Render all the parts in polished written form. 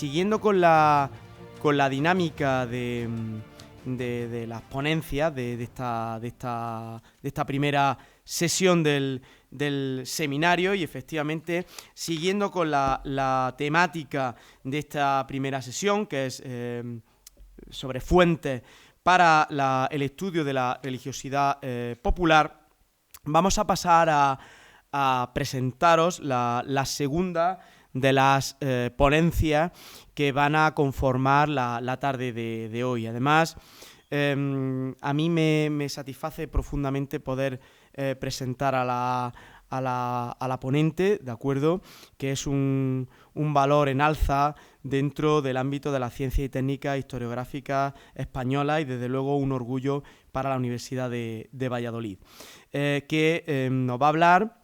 siguiendo con la dinámica de las ponencias de esta primera sesión del seminario, y efectivamente siguiendo con la temática de esta primera sesión, que es sobre fuentes para el estudio de la religiosidad popular, vamos a pasar a presentaros la segunda de las ponencias que van a conformar la tarde de hoy. Además, a mí me satisface profundamente poder presentar a la ponente, ¿de acuerdo?, que es un valor en alza dentro del ámbito de la ciencia y técnica historiográfica española, y desde luego un orgullo para la Universidad de Valladolid, que nos va a hablar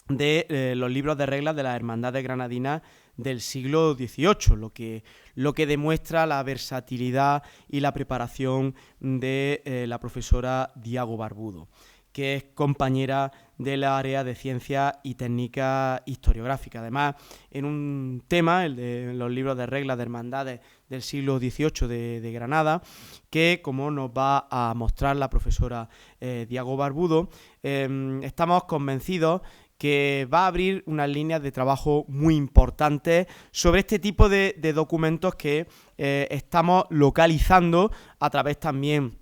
de los libros de reglas de las hermandades granadinas del siglo XVIII, lo que demuestra la versatilidad y la preparación de la profesora Diago Barbudo, que es compañera del área de Ciencia y Técnica Historiográfica. Además, en un tema, el de los libros de reglas de hermandades del siglo XVIII de Granada, que, como nos va a mostrar la profesora Diago Barbudo, estamos convencidos que va a abrir unas líneas de trabajo muy importantes sobre este tipo de documentos que estamos localizando a través también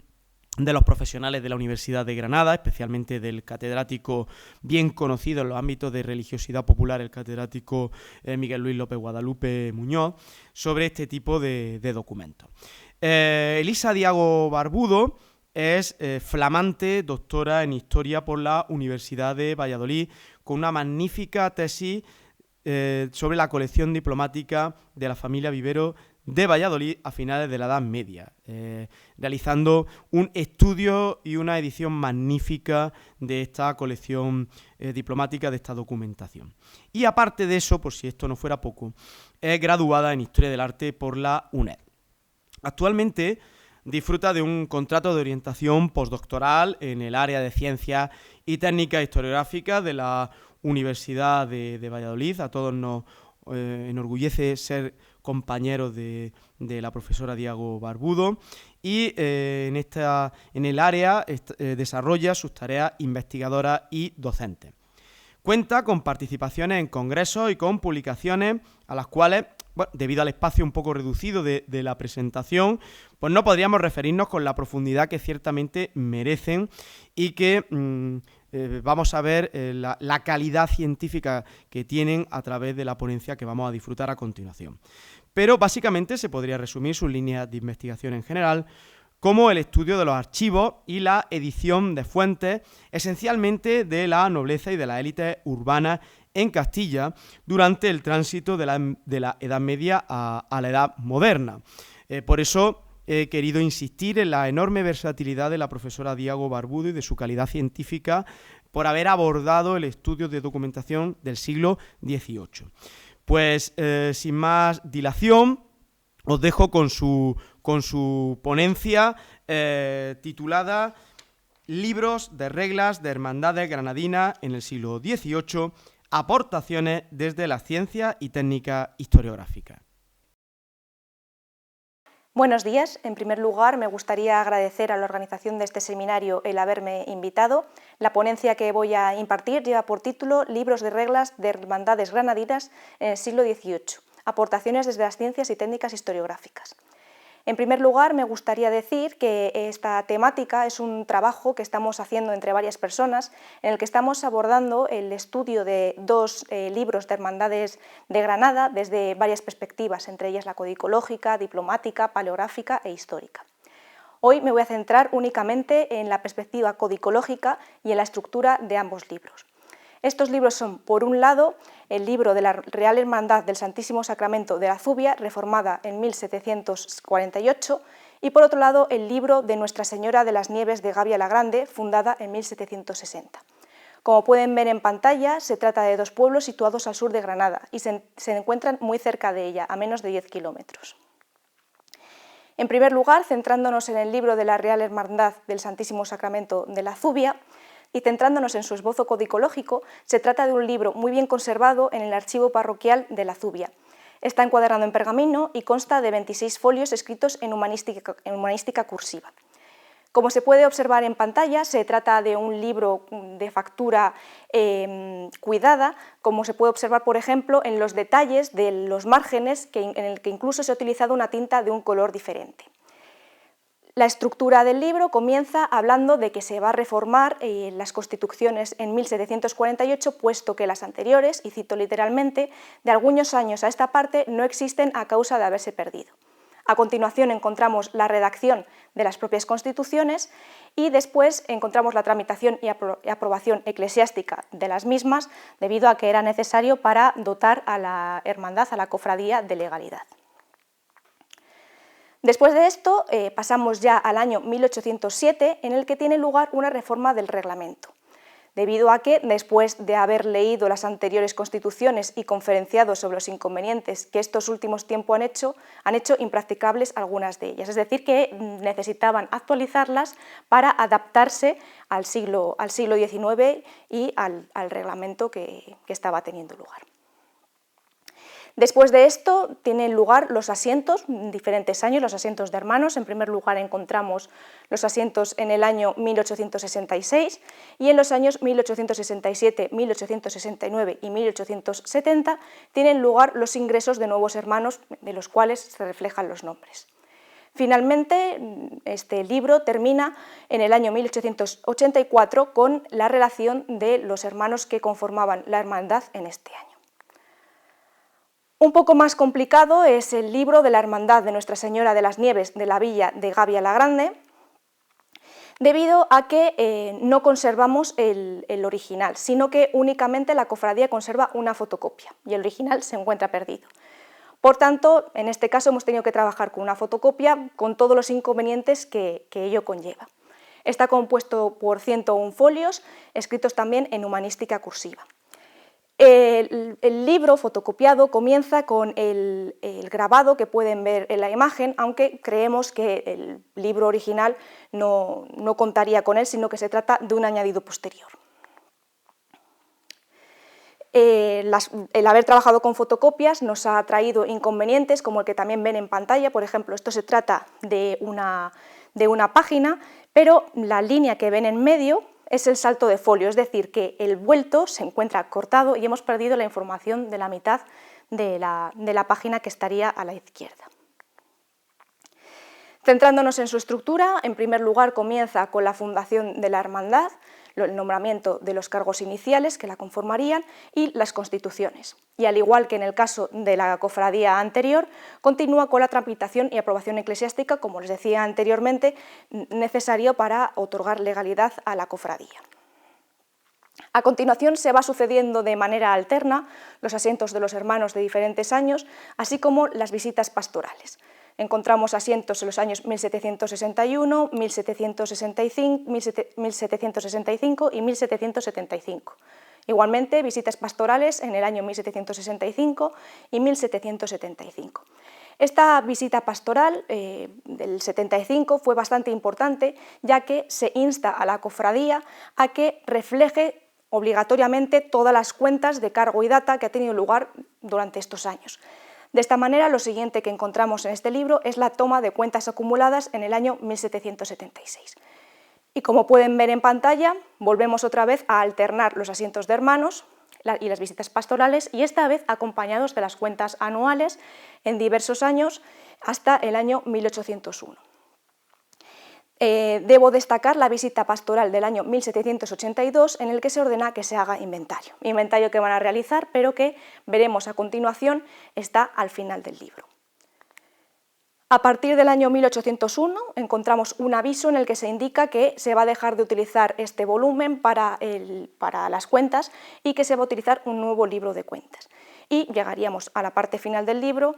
de los profesionales de la Universidad de Granada, especialmente del catedrático bien conocido en los ámbitos de religiosidad popular, el catedrático Miguel Luis López Guadalupe Muñoz, sobre este tipo de documentos. Elisa Diago Barbudo es flamante doctora en Historia por la Universidad de Valladolid, con una magnífica tesis sobre la colección diplomática de la familia Vivero de Valladolid a finales de la Edad Media, realizando un estudio y una edición magnífica de esta colección diplomática, de esta documentación. Y aparte de eso, por si esto no fuera poco, es graduada en Historia del Arte por la UNED. Actualmente disfruta de un contrato de orientación postdoctoral en el área de Ciencias y Técnicas Historiográficas de la Universidad de Valladolid. A todos nos enorgullece ser compañeros de la profesora Diago Barbudo, y en el área desarrolla sus tareas investigadoras y docentes. Cuenta con participaciones en congresos y con publicaciones a las cuales, bueno, debido al espacio un poco reducido de la presentación, pues no podríamos referirnos con la profundidad que ciertamente merecen, y que vamos a ver la calidad científica que tienen a través de la ponencia que vamos a disfrutar a continuación. Pero básicamente se podría resumir sus líneas de investigación en general como el estudio de los archivos y la edición de fuentes, esencialmente de la nobleza y de las élites urbanas en Castilla durante el tránsito de la Edad Media a la Edad Moderna. Por eso he querido insistir en la enorme versatilidad de la profesora Diago Barbudo y de su calidad científica por haber abordado el estudio de documentación del siglo XVIII. Pues sin más dilación, os dejo con su ponencia titulada Libros de reglas de hermandades granadinas en el siglo XVIII, aportaciones desde la ciencia y técnica historiográfica. Buenos días. En primer lugar, me gustaría agradecer a la organización de este seminario el haberme invitado. La ponencia que voy a impartir lleva por título Libros de reglas de hermandades granadinas en el siglo XVIII, aportaciones desde las ciencias y técnicas historiográficas. En primer lugar, me gustaría decir que esta temática es un trabajo que estamos haciendo entre varias personas, en el que estamos abordando el estudio de dos libros de hermandades de Granada desde varias perspectivas, entre ellas la codicológica, diplomática, paleográfica e histórica. Hoy me voy a centrar únicamente en la perspectiva codicológica y en la estructura de ambos libros. Estos libros son, por un lado, el libro de la Real Hermandad del Santísimo Sacramento de la Zubia, reformada en 1748, y por otro lado, el libro de Nuestra Señora de las Nieves de Gavia la Grande, fundada en 1760. Como pueden ver en pantalla, se trata de dos pueblos situados al sur de Granada y se encuentran muy cerca de ella, a menos de 10 kilómetros. En primer lugar, centrándonos en el libro de la Real Hermandad del Santísimo Sacramento de la Zubia, y centrándonos en su esbozo codicológico, se trata de un libro muy bien conservado en el archivo parroquial de la Zubia. Está encuadernado en pergamino y consta de 26 folios escritos en humanística cursiva. Como se puede observar en pantalla, se trata de un libro de factura cuidada, como se puede observar, por ejemplo, en los detalles de los márgenes, en el que incluso se ha utilizado una tinta de un color diferente. La estructura del libro comienza hablando de que se va a reformar las constituciones en 1748, puesto que las anteriores, y cito literalmente, de algunos años a esta parte no existen a causa de haberse perdido. A continuación encontramos la redacción de las propias constituciones y después encontramos la tramitación y aprobación eclesiástica de las mismas, debido a que era necesario para dotar a la hermandad, a la cofradía, de legalidad. Después de esto pasamos ya al año 1807, en el que tiene lugar una reforma del reglamento, debido a que, después de haber leído las anteriores constituciones y conferenciado sobre los inconvenientes que estos últimos tiempos han hecho impracticables algunas de ellas, es decir, que necesitaban actualizarlas para adaptarse al siglo XIX y al reglamento que estaba teniendo lugar. Después de esto tienen lugar los asientos, en diferentes años, los asientos de hermanos. En primer lugar encontramos los asientos en el año 1866 y en los años 1867, 1869 y 1870 tienen lugar los ingresos de nuevos hermanos, de los cuales se reflejan los nombres. Finalmente, este libro termina en el año 1884 con la relación de los hermanos que conformaban la hermandad en este año. Un poco más complicado es el libro de la Hermandad de Nuestra Señora de las Nieves de la Villa de Gavia la Grande, debido a que no conservamos el original, sino que únicamente la cofradía conserva una fotocopia y el original se encuentra perdido. Por tanto, en este caso hemos tenido que trabajar con una fotocopia con todos los inconvenientes que ello conlleva. Está compuesto por 101 folios, escritos también en humanística cursiva. El libro fotocopiado comienza con el grabado que pueden ver en la imagen, aunque creemos que el libro original no contaría con él, sino que se trata de un añadido posterior. El haber trabajado con fotocopias nos ha traído inconvenientes, como el que también ven en pantalla. Por ejemplo, esto se trata de una página, pero la línea que ven en medio es el salto de folio, es decir, que el vuelto se encuentra cortado y hemos perdido la información de la mitad de la página que estaría a la izquierda. Centrándonos en su estructura, en primer lugar comienza con la fundación de la hermandad, el nombramiento de los cargos iniciales que la conformarían y las constituciones. Y al igual que en el caso de la cofradía anterior, continúa con la tramitación y aprobación eclesiástica, como les decía anteriormente, necesario para otorgar legalidad a la cofradía. A continuación se va sucediendo de manera alterna los asientos de los hermanos de diferentes años, así como las visitas pastorales. Encontramos asientos en los años 1761, 1765, 1765 y 1775. Igualmente, visitas pastorales en el año 1765 y 1775. Esta visita pastoral del 75 fue bastante importante, ya que se insta a la cofradía a que refleje obligatoriamente todas las cuentas de cargo y data que ha tenido lugar durante estos años. De esta manera, lo siguiente que encontramos en este libro es la toma de cuentas acumuladas en el año 1776. Y como pueden ver en pantalla, volvemos otra vez a alternar los asientos de hermanos y las visitas pastorales, y esta vez acompañados de las cuentas anuales en diversos años hasta el año 1801. Debo destacar la visita pastoral del año 1782, en el que se ordena que se haga inventario que van a realizar, pero que veremos a continuación, está al final del libro. A partir del año 1801 encontramos un aviso en el que se indica que se va a dejar de utilizar este volumen para las cuentas y que se va a utilizar un nuevo libro de cuentas. Y llegaríamos a la parte final del libro,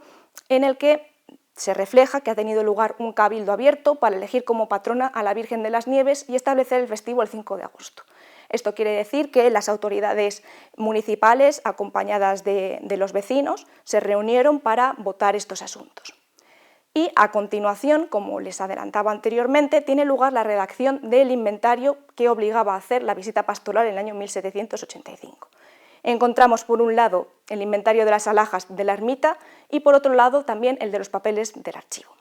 en el que se refleja que ha tenido lugar un cabildo abierto para elegir como patrona a la Virgen de las Nieves y establecer el festivo el 5 de agosto. Esto quiere decir que las autoridades municipales, acompañadas de los vecinos, se reunieron para votar estos asuntos. Y a continuación, como les adelantaba anteriormente, tiene lugar la redacción del inventario que obligaba a hacer la visita pastoral en el año 1785. Encontramos por un lado el inventario de las alhajas de la ermita y por otro lado también el de los papeles del archivo.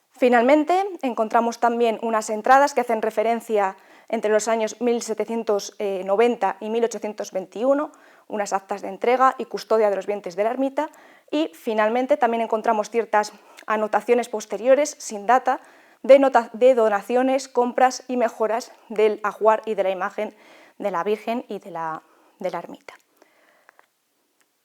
Finalmente encontramos también unas entradas que hacen referencia entre los años 1790 y 1821, unas actas de entrega y custodia de los bienes de la ermita, y finalmente también encontramos ciertas anotaciones posteriores sin data de donaciones, compras y mejoras del ajuar y de la imagen de la Virgen y de la ermita.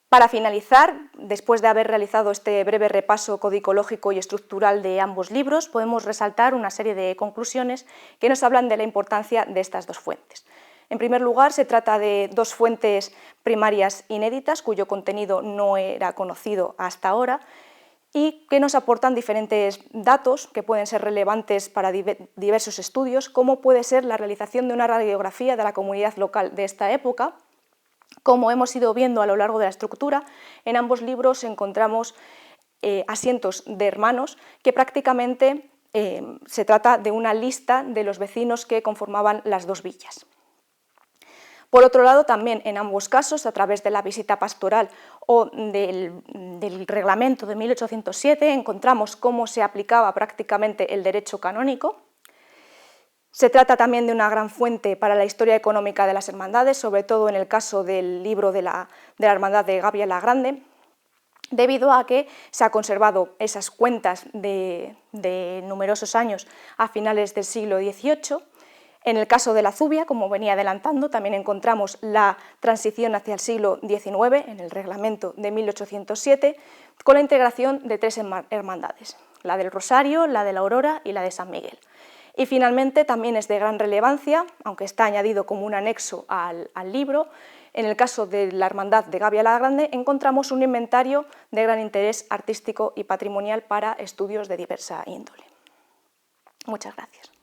Para finalizar, después de haber realizado este breve repaso codicológico y estructural de ambos libros, podemos resaltar una serie de conclusiones que nos hablan de la importancia de estas dos fuentes. En primer lugar, se trata de dos fuentes primarias inéditas, cuyo contenido no era conocido hasta ahora, y que nos aportan diferentes datos que pueden ser relevantes para diversos estudios, como puede ser la realización de una radiografía de la comunidad local de esta época. Como hemos ido viendo a lo largo de la estructura, en ambos libros encontramos asientos de hermanos que prácticamente se trata de una lista de los vecinos que conformaban las dos villas. Por otro lado, también en ambos casos, a través de la visita pastoral o del reglamento de 1807, encontramos cómo se aplicaba prácticamente el derecho canónico. Se trata también de una gran fuente para la historia económica de las hermandades, sobre todo en el caso del libro de la Hermandad de Gavia la Grande, debido a que se han conservado esas cuentas de numerosos años a finales del siglo XVIII. En el caso de la Zubia, como venía adelantando, también encontramos la transición hacia el siglo XIX, en el reglamento de 1807, con la integración de tres hermandades, la del Rosario, la de la Aurora y la de San Miguel. Y finalmente también es de gran relevancia, aunque está añadido como un anexo al libro, en el caso de la Hermandad de Gavia la Grande encontramos un inventario de gran interés artístico y patrimonial para estudios de diversa índole. Muchas gracias.